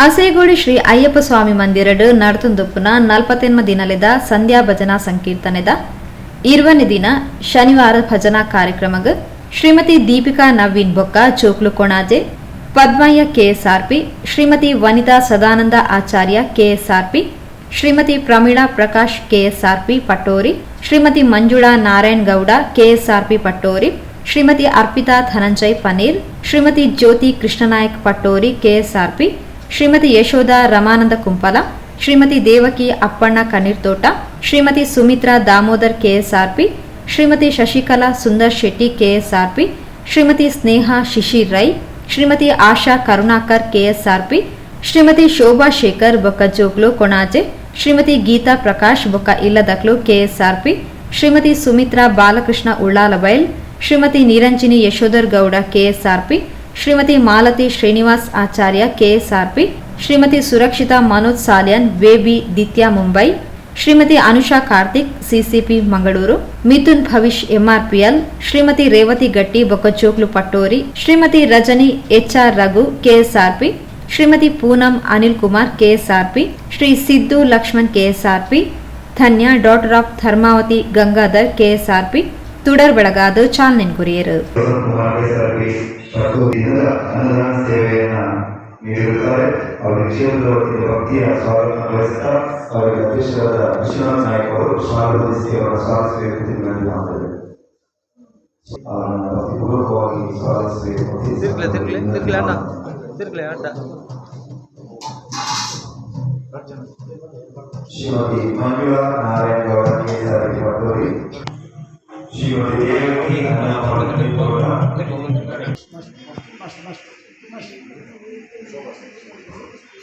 ಆಸೇಗೋಡಿ ಶ್ರೀ ಅಯ್ಯಪ್ಪ ಸ್ವಾಮಿ ಮಂದಿರಡು ನಡತುಂದುಪ್ಪುನ 48ಮ ದಿನಲೆದ ಸಂಧ್ಯಾ ಭಜನಾ ಸಂಕೀರ್ತನೆದ 20ನೇ ದಿನ ಶನಿವಾರ ಭಜನಾ ಕಾರ್ಯಕ್ರಮಗ್ ಶ್ರೀಮತಿ ದೀಪಿಕಾ ನವೀನ್ ಬೊಕ್ಕ ಚೋಕ್ಲು Konaje, Padmayya KSRP, Shrimati Vanitha Sadananda Acharya KSRP, Shrimati Pramila Prakash KSRP Pattori, Shrimati Manjula Narayan Gowda KSRP Pattori, Shrimati Arpitha Dhananjay Paneer, Shrimati Jyothi Krishnanayak Pattori KSRP, Shrimati Yashoda Ramananda Kumpala, Shrimati Devaki Appanna Kannirthota, Shrimati Sumitra Damodar KSRP, Shrimati Shashikala Sundar Shetty KSRP, Shrimati Sneha Shishir Rai, Shrimati Asha Karunakar KSRP, Shrimati Shobha Shekhar ಬೊಕ್ಕ ಜೋಗ್ಲು ಕೊಣಾಜೆ, ಶ್ರೀಮತಿ ಗೀತಾ ಪ್ರಕಾಶ್ ಬೊಕ್ಕ ಇಲ್ಲದಕ್ಲು KSRP, Shrimati Sumitra Balakrishna Ullalbail, Shrimati Niranjini Yashodhar Gowda KSRP, Shrimati Malathi Srinivas Acharya KSRP, Shrimati Surakshitha Manoj Salian ವೇಬಿ ದಿತ್ಯಾ ಮುಂಬೈ, ಶ್ರೀಮತಿ ಅನುಷಾ ಕಾರ್ತಿಕ್ ಸಿಸಿಪಿ ಮಂಗಳೂರು, ಮಿಥುನ್ ಭವಿಷ್ ಎಂಆರ್ಪಿಎಲ್, ಶ್ರೀಮತಿ ರೇವತಿ ಗಟ್ಟಿ ಬೊಕ್ಕಚೋಕ್ಲು Pattori, Shrimati Rajani HR Raghu KSRP, Shrimati Poonam Anil Kumar KSRP, Shri Siddu Lakshman KSRP, Dhanya daughter of Dharmavathi Gangadhar KSRP തുടർ ಬೆಳಗಾದ ಚಾಲನೆ ಕೊರಿಯರು. ನೀಡಿರುತ್ತಾರೆ. ಅವರ ಕ್ಷೇತ್ರದಲ್ಲಿ ಭಕ್ತಿಯ ಸ್ವಾಗತ ಬಯಸುತ್ತಾ ಅವರಿಗೆ ಅಧ್ಯಕ್ಷರಾದ ವಿಶ್ವನಾಥ್ ನಾಯಕ್ ಅವರು ಸ್ವಾಗತಿಸಿ ಅವರ ಸ್ವಾಗತಿಸಬೇಕು ಎಂದು ಮಾಡ್ತಾರೆ. ಅವರನ್ನು ಭಕ್ತಿಪೂರ್ವಕವಾಗಿ ಸ್ವಾಗತಿಸಬೇಕು. ಶ್ರೀಮತಿ ಮಂಜುಳಾ ನಾರಾಯಣ್ ಗೌಡ ಕೆಎಸ್ಆರ್ಪಿ ಪಟ್ಟೋರಿ, ಶ್ರೀಮತಿ ದೇವಕಿ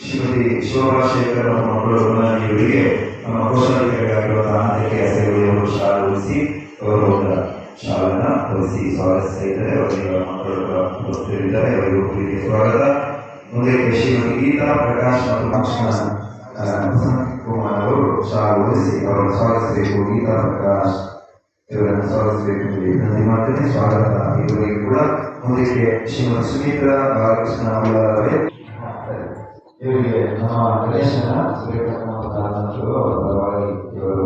ಶ್ರೀಮತಿ ಶೋಭಾ ಶೇಖರ್ ಮಕ್ಕಳು ಇವರಿಗೆ ನಮ್ಮ ಘೋಷಣೆಗಳಿಗಾಗಿರುವ ಆಂತರಿಕ ಸೇವೆಯನ್ನು ಶಾಲೆ ಉಳಿಸಿ ಗೌರವದ ಶಾಲೆನ ಉಳಿಸಿ ಸ್ವಾಗತಿಸ್ತಾ ಇದ್ದಾರೆ. ಅವರಿಗೆ ಮಕ್ಕಳು ಉಪಸ್ಥಿತರಿದ್ದಾರೆ. ಅವರಿಗೂ ಪ್ರೀತಿಯ ಸ್ವಾಗತ. ಮುಂದೆ ಶ್ರೀಮತಿ ಗೀತಾ ಪ್ರಕಾಶ್ ಮತ್ತು ಲಕ್ಷ್ಮಣ ಕುಮಾರ್ ಅವರು ಶಾಲೆ ಉಳಿಸಿ ಅವರನ್ನು ಸ್ವಾಗತಿಸಬೇಕು. ಗೀತಾ ಪ್ರಕಾಶ್ ಇವರನ್ನು ಸ್ವಾಗತಿಸಬೇಕು ಎಂದು ವಿನಂತಿ ಮಾಡ್ತೇನೆ. ಸ್ವಾಗತ ಇವರಿಗೆ ಕೂಡ. ಮುಂದಕ್ಕೆ ಶ್ರೀಮತಿ ಸುಮಿತ್ರಾ ಬಾಲಕೃಷ್ಣ ಅವರೇ ಇವರಿಗೆ ನಮ್ಮ ಗಣೇಶನ ಸುರೇಖಾಂತರು ಅವರ ಪರವಾಗಿ ಇವರು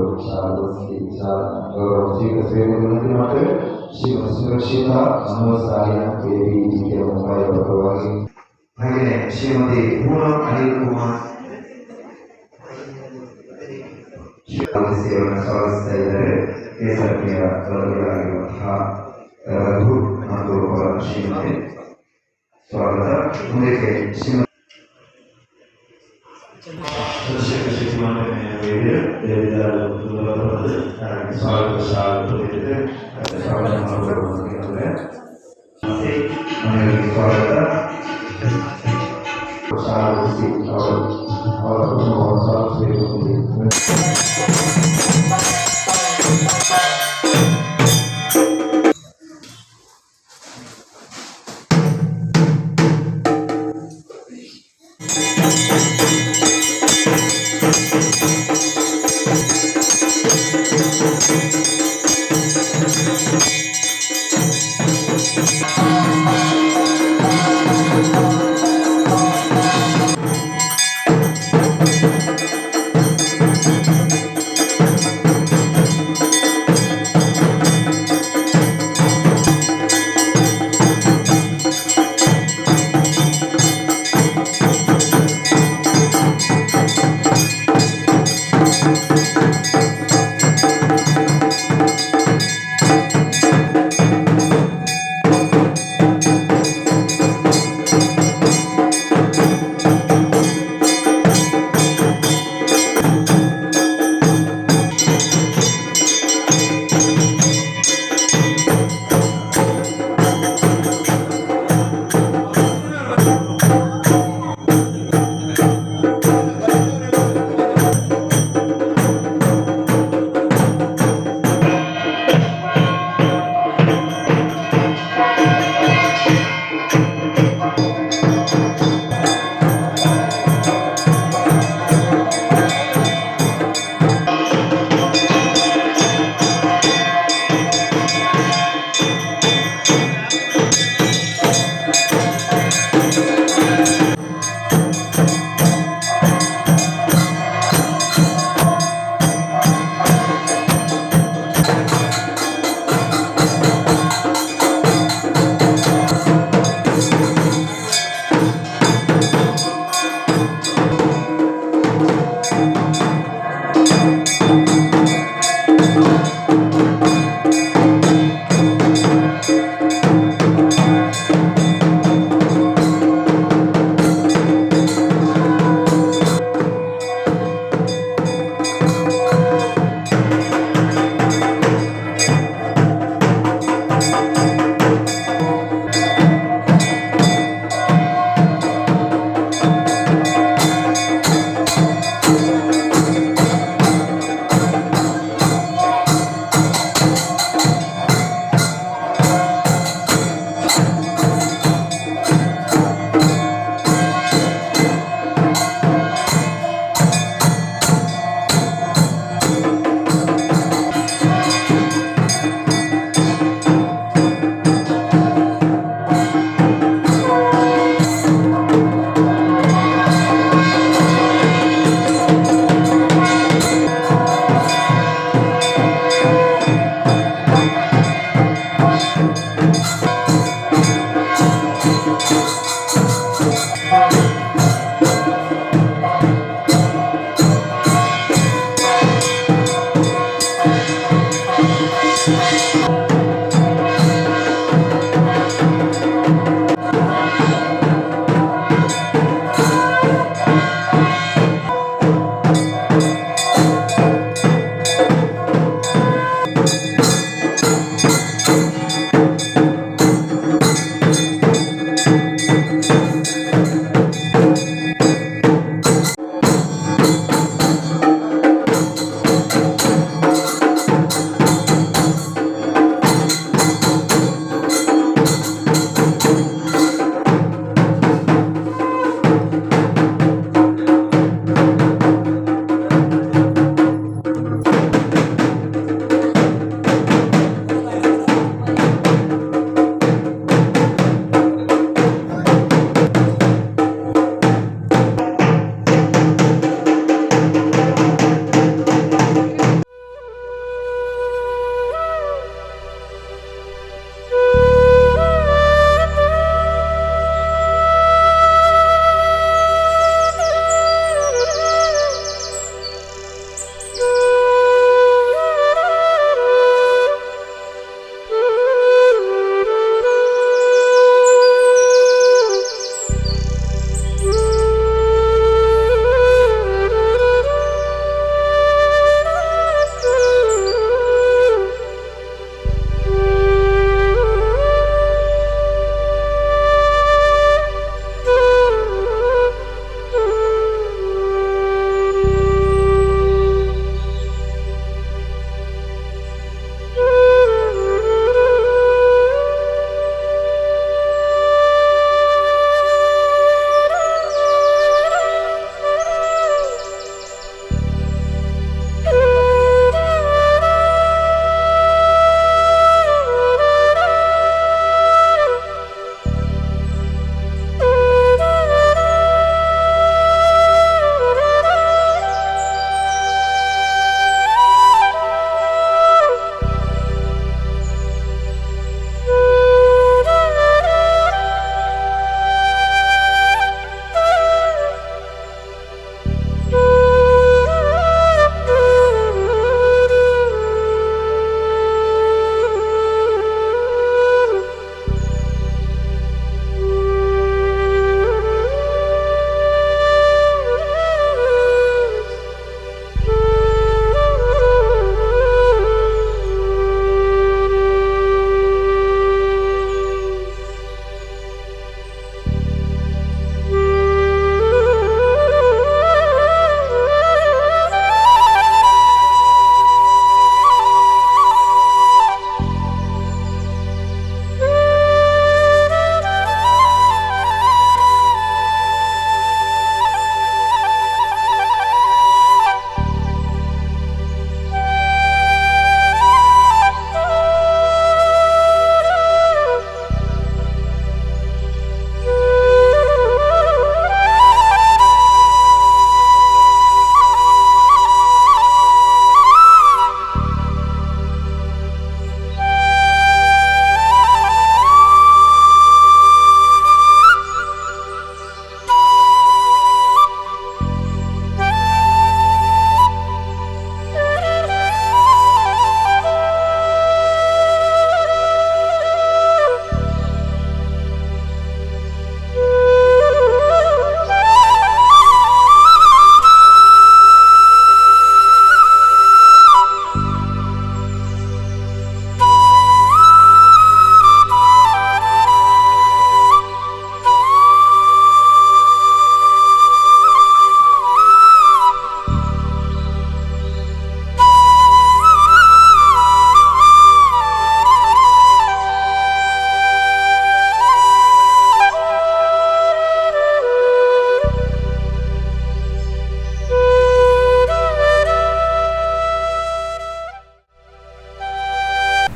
ಗೌರವ ಸ್ವೀಕರಿಸಬೇಕು ವಿನಂತಿ ಮಾಡ್ತೇವೆ. ಶ್ರೀಮತಿ ಸುರಕ್ಷಿತಾ ಮನೋಜ್ ಸಾಲಿಯನ್ ವೇಬಿ ದಿತ್ಯಾ ಮುಂಬೈ ಅವರ ಪರವಾಗಿ, ಹಾಗೆಯೇ ಶ್ರೀಮತಿ ಪೂನಂ ಅನಿಲ್ ಕುಮಾರ್ ಅವರನ್ನು ಸ್ವಾಗತಿಸ್ತಾ ಇದ್ದಾರೆ. ಕೆಎಸ್ಆರ್ಪಿಯ ವರ್ಗಗಳಾಗಿರುವಂತಹ ರಘು ಮತ್ತು ಅವರ ಶ್ರೀಮತಿ ಸ್ವಾಗತ. ಮುಂದಕ್ಕೆ ಶ್ರೀಮತಿ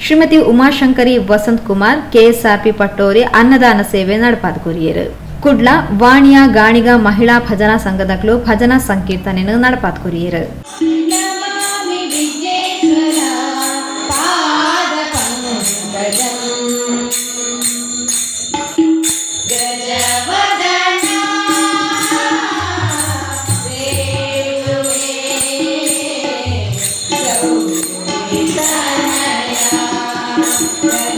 ಶ್ರೀಮತಿ ಉಮಾಶಂಕರಿ ವಸಂತ್ ಕುಮಾರ್ ಕೆಎಸ್ಆರ್ಪಿ ಪಟ್ಟೋರಿ ಅನ್ನದಾನ ಸೇವೆ ನಡಪಾದ್ಕೊರಿಯರು. ಕುಡ್ಲ ವಾಣಿಯ ಗಾಣಿಗ ಮಹಿಳಾ ಭಜನಾ ಸಂಘದಗಳು ಭಜನಾ ಸಂಕೀರ್ತನೆಯನ್ನು ನಡಪಾದ್ಕೊರಿಯರು. Yeah. ಜಯ